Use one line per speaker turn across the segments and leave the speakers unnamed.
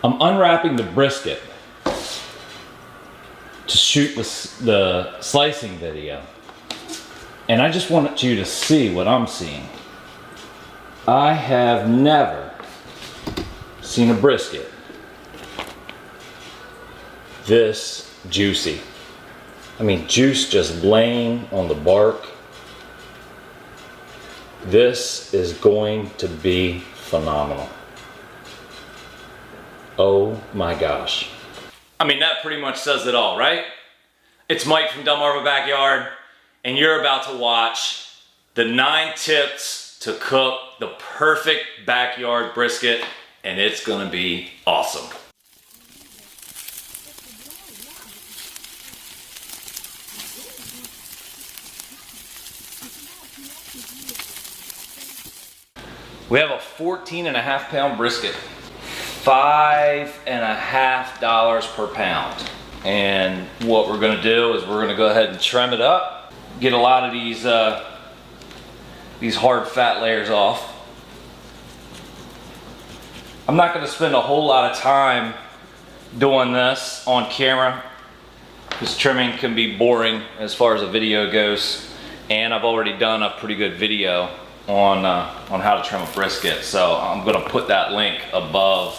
I'm unwrapping the brisket to shoot the slicing video. And I just wanted you to see what I'm seeing. I have never seen a brisket this juicy. I mean, juice just laying on the bark. This is going to be phenomenal. Oh my gosh. I mean, that pretty much says it all, right? It's Mike from Delmarva Backyard, and you're about to watch the 9 tips to cook the perfect backyard brisket, and it's gonna be awesome. We have a 14.5 pound brisket, $5.50 per pound. And what we're gonna do is we're gonna go ahead and trim it up, get a lot of these hard fat layers off. I'm not gonna spend a whole lot of time doing this on camera because trimming can be boring as far as a video goes. And I've already done a pretty good video on how to trim a brisket, so I'm gonna put that link above.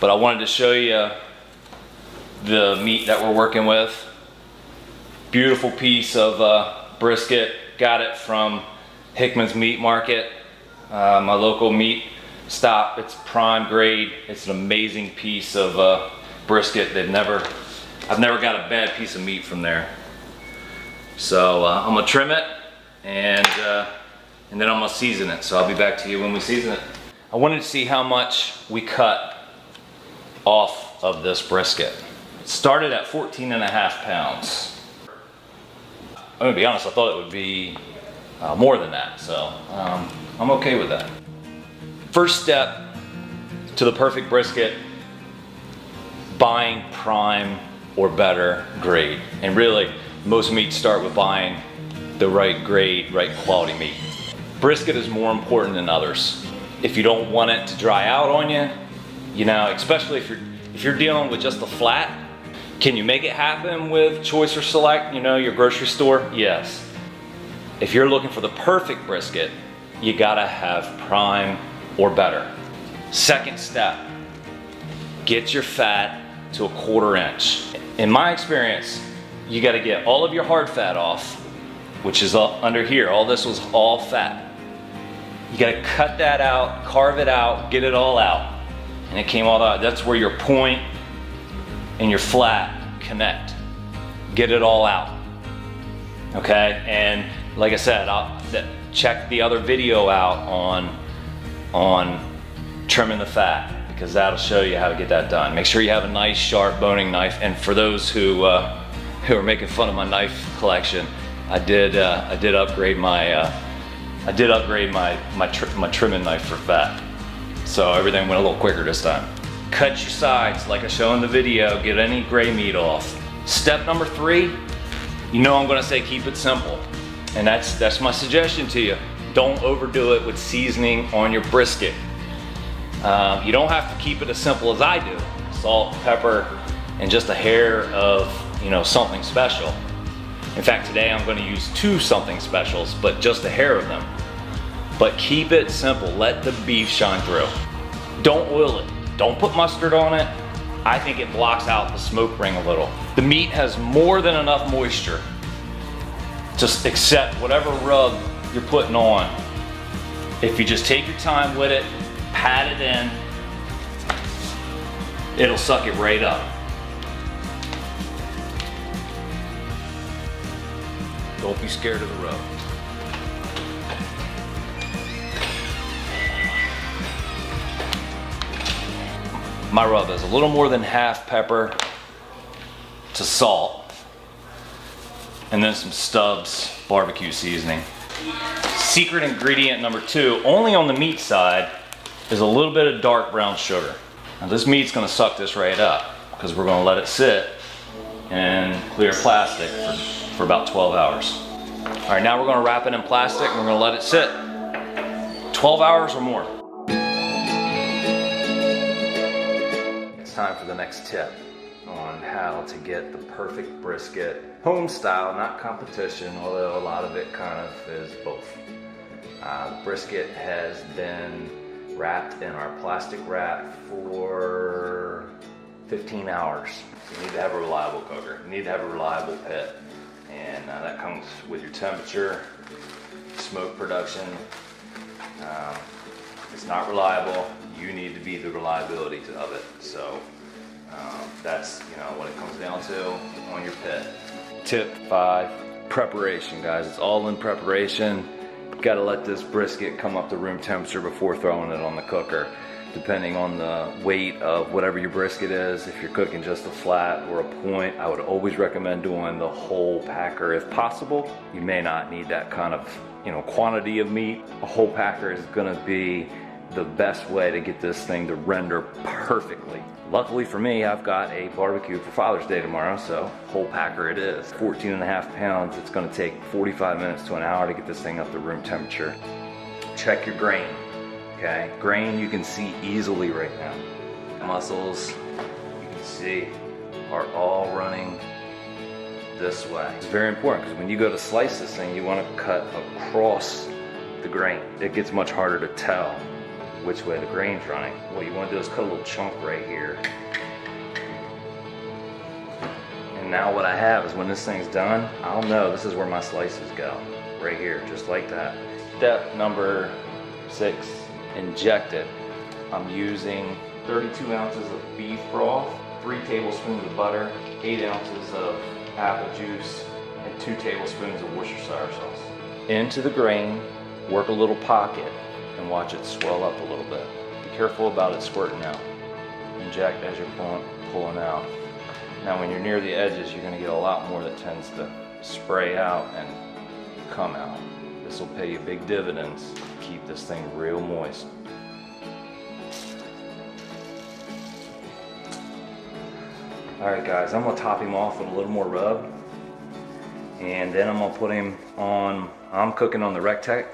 But I wanted to show you the meat that we're working with. Beautiful piece of brisket. Got it from Hickman's Meat Market, my local meat stop. It's prime grade. It's an amazing piece of brisket. I've never got a bad piece of meat from there. So I'm gonna trim it and then I'm gonna season it. So I'll be back to you when we season it. I wanted to see how much we cut off of this brisket. It started at 14.5 pounds. I'm gonna be honest, I thought it would be more than that, so I'm okay with that. First step to the perfect brisket, buying prime or better grade. And really, most meats start with buying the right grade, right quality meat. Brisket is more important than others. If you don't want it to dry out on you, you know, especially if you're dealing with just the flat, can you make it happen with Choice or Select, you know, your grocery store? Yes. If you're looking for the perfect brisket, you gotta have prime or better. Second step, get your fat to 1/4 inch. In my experience, you gotta get all of your hard fat off, which is under here. All this was all fat. You gotta cut that out, carve it out, get it all out. And it came all out. That's where your point and your flat connect. Get it all out. Okay? And like I said, check the other video out on trimming the fat, because that'll show you how to get that done. Make sure you have a nice sharp boning knife. And for those who are making fun of my knife collection, I did upgrade my trimming knife for fat. So everything went a little quicker this time. Cut your sides like I show in the video, get any gray meat off. Step number 3, you know I'm gonna say keep it simple. And that's my suggestion to you. Don't overdo it with seasoning on your brisket. You don't have to keep it as simple as I do. Salt, pepper, and just a hair of, you know, something special. In fact, today I'm gonna use 2 something specials, but just a hair of them. But keep it simple, let the beef shine through. Don't oil it, don't put mustard on it. I think it blocks out the smoke ring a little. The meat has more than enough moisture to accept whatever rub you're putting on. If you just take your time with it, pat it in, it'll suck it right up. Don't be scared of the rub. My rub is a little more than half pepper to salt, and then some Stubbs barbecue seasoning. Secret ingredient number 2, only on the meat side, is a little bit of dark brown sugar. Now this meat's gonna suck this right up because we're gonna let it sit in clear plastic for about 12 hours. All right, now we're gonna wrap it in plastic and we're gonna let it sit 12 hours or more. time for the next tip on how to get the perfect brisket, home style, not competition, although a lot of it kind of is both. The brisket has been wrapped in our plastic wrap for 15 hours. You need to have a reliable cooker. You need to have a reliable pit. And that comes with your temperature, smoke production. If it's not reliable, you need to be the reliability of it. So that's what it comes down to on your pit. Tip 5, preparation, guys. It's all in preparation. Got to let this brisket come up to room temperature before throwing it on the cooker. Depending on the weight of whatever your brisket is, if you're cooking just a flat or a point, I would always recommend doing the whole packer if possible. You may not need that kind of quantity of meat. A whole packer is going to be the best way to get this thing to render perfectly. Luckily for me, I've got a barbecue for Father's Day tomorrow, so whole packer it is. 14.5 pounds, it's gonna take 45 minutes to an hour to get this thing up to room temperature. Check your grain, okay? Grain you can see easily right now. Muscles, you can see, are all running this way. It's very important because when you go to slice this thing, you wanna cut across the grain. It gets much harder to tell which way the grain's running. What you want to do is cut a little chunk right here. And now what I have is when this thing's done, I'll know this is where my slices go. Right here, just like that. Step number 6, inject it. I'm using 32 ounces of beef broth, 3 tablespoons of butter, 8 ounces of apple juice, and 2 tablespoons of Worcestershire sauce. Into the grain, work a little pocket, and watch it swell up a little bit. Be careful about it squirting out. Inject as you're pulling out. Now when you're near the edges, you're gonna get a lot more that tends to spray out and come out. This will pay you big dividends. Keep this thing real moist. All right guys, I'm gonna top him off with a little more rub. And then I'm gonna put him on, I'm cooking on the Rectech.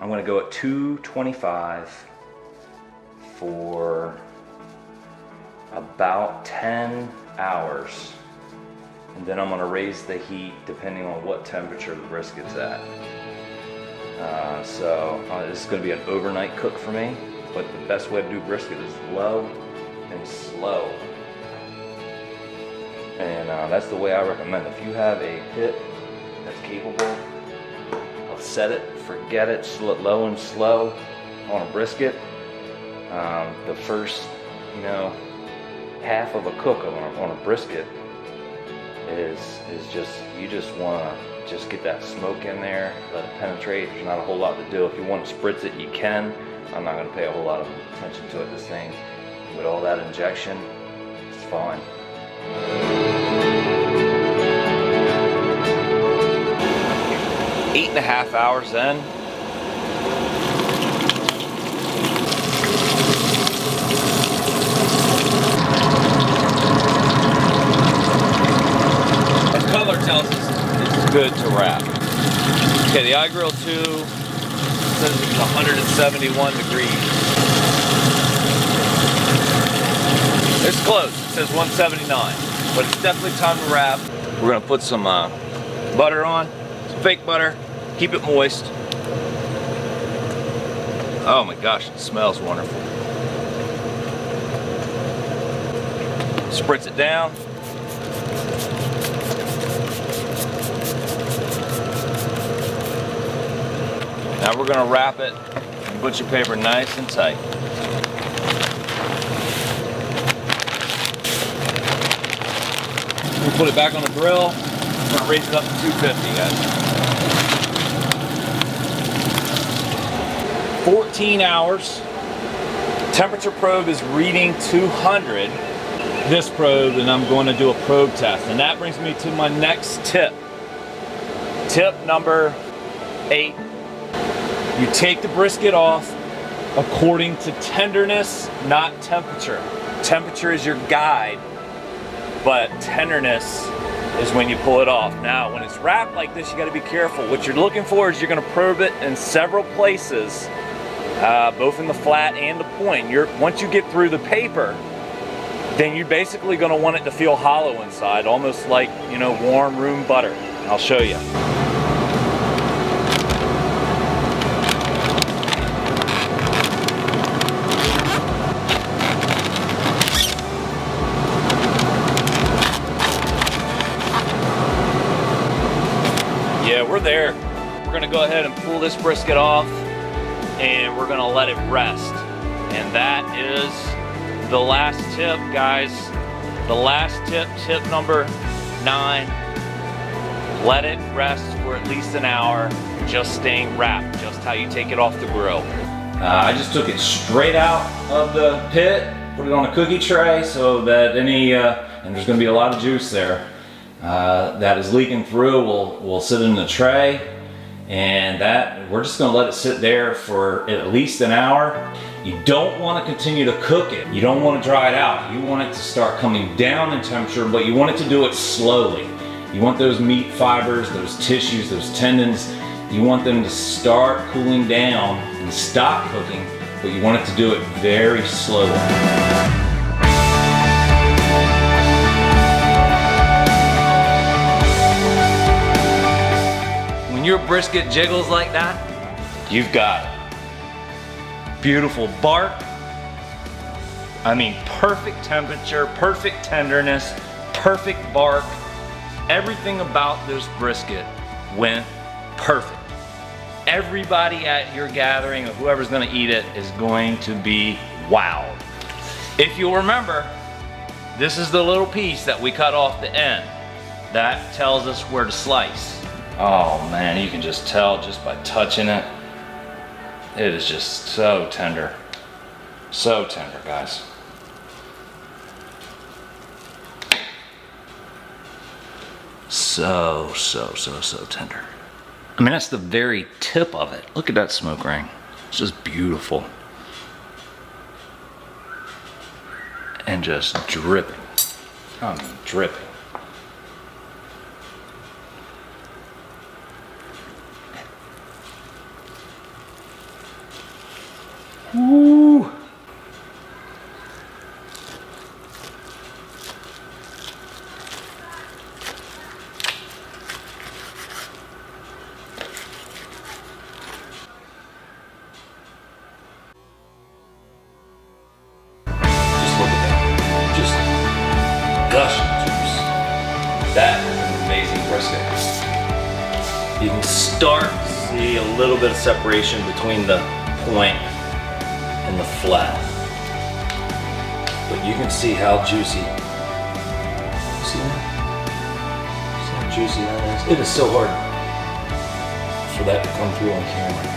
I'm going to go at 225 for about 10 hours. And then I'm going to raise the heat depending on what temperature the brisket's at. This is going to be an overnight cook for me, but the best way to do brisket is low and slow. And that's the way I recommend it. If you have a pit that's capable, set it, forget it, low and slow on a brisket. The first, half of a cook on a brisket is just, you just want to just get that smoke in there, let it penetrate. There's not a whole lot to do. If you want to spritz it, you can. I'm not going to pay a whole lot of attention to it. This thing, with all that injection, it's fine. 8.5 hours in. The color tells us it's good to wrap. Okay, the iGrill 2 says it's 171 degrees. It's close, it says 179, but it's definitely time to wrap. We're gonna put some butter on, some fake butter. Keep it moist. Oh my gosh, it smells wonderful. Spritz it down. Now we're gonna wrap it in butcher paper nice and tight. We'll put it back on the grill. We're gonna raise it up to 250, guys. 14 hours. Temperature probe is reading 200. This probe, and I'm going to do a probe test. And that brings me to my next tip. Tip number 8. You take the brisket off according to tenderness, not temperature. Temperature is your guide, but tenderness is when you pull it off. Now, when it's wrapped like this, you got to be careful. What you're looking for is you're going to probe it in several places both in the flat and the point. Once you get through the paper, then you're basically going to want it to feel hollow inside, almost like, you know, warm room butter. I'll show you. Yeah, we're there. We're going to go ahead and pull this brisket off, and we're going to let it rest. And that is the last tip, guys. The last tip, tip number 9. Let it rest for at least an hour, just staying wrapped, just how you take it off the grill. I just took it straight out of the pit, put it on a cookie tray so that and there's going to be a lot of juice there, that is leaking through will sit in the tray, and that we're just going to let it sit there for at least an hour. You don't want to continue to cook it. You don't want to dry it out. You want it to start coming down in temperature, but you want it to do it slowly. You want those meat fibers, those tissues, those tendons, you want them to start cooling down and stop cooking, but you want it to do it very slowly. When your brisket jiggles like that, you've got it. Beautiful bark. I mean, perfect temperature, perfect tenderness, perfect bark. Everything about this brisket went perfect. Everybody at your gathering, or whoever's gonna eat it, is going to be wowed. If you'll remember, this is the little piece that we cut off the end. That tells us where to slice. Oh man, you can just tell just by touching it. It is just so tender. So tender, guys. So tender. I mean, that's the very tip of it. Look at that smoke ring. It's just beautiful. And just dripping. I mean, dripping. Woo! That is an amazing brisket. You can start to see a little bit of separation between the point and the flat. But you can see how juicy. See that? See how juicy that is? It is so hard for that to come through on camera.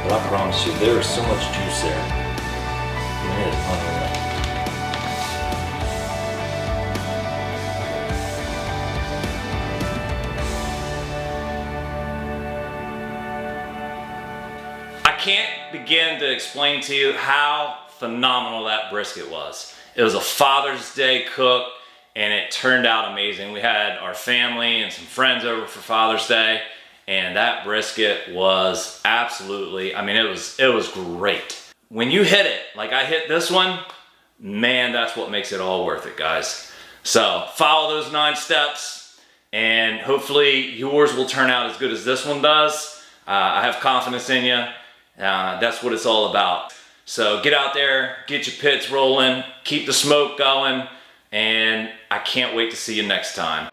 But I promise you, there is so much juice there. I mean, it is unreal. I can't begin to explain to you how phenomenal that brisket was. It was a Father's Day cook, and it turned out amazing. We had our family and some friends over for Father's Day, and that brisket was absolutely, I mean, it was great. When you hit it, like I hit this one, man, that's what makes it all worth it, guys. So follow those 9 steps, and hopefully yours will turn out as good as this one does. I have confidence in you. That's what it's all about. So get out there, get your pits rolling, keep the smoke going, and I can't wait to see you next time.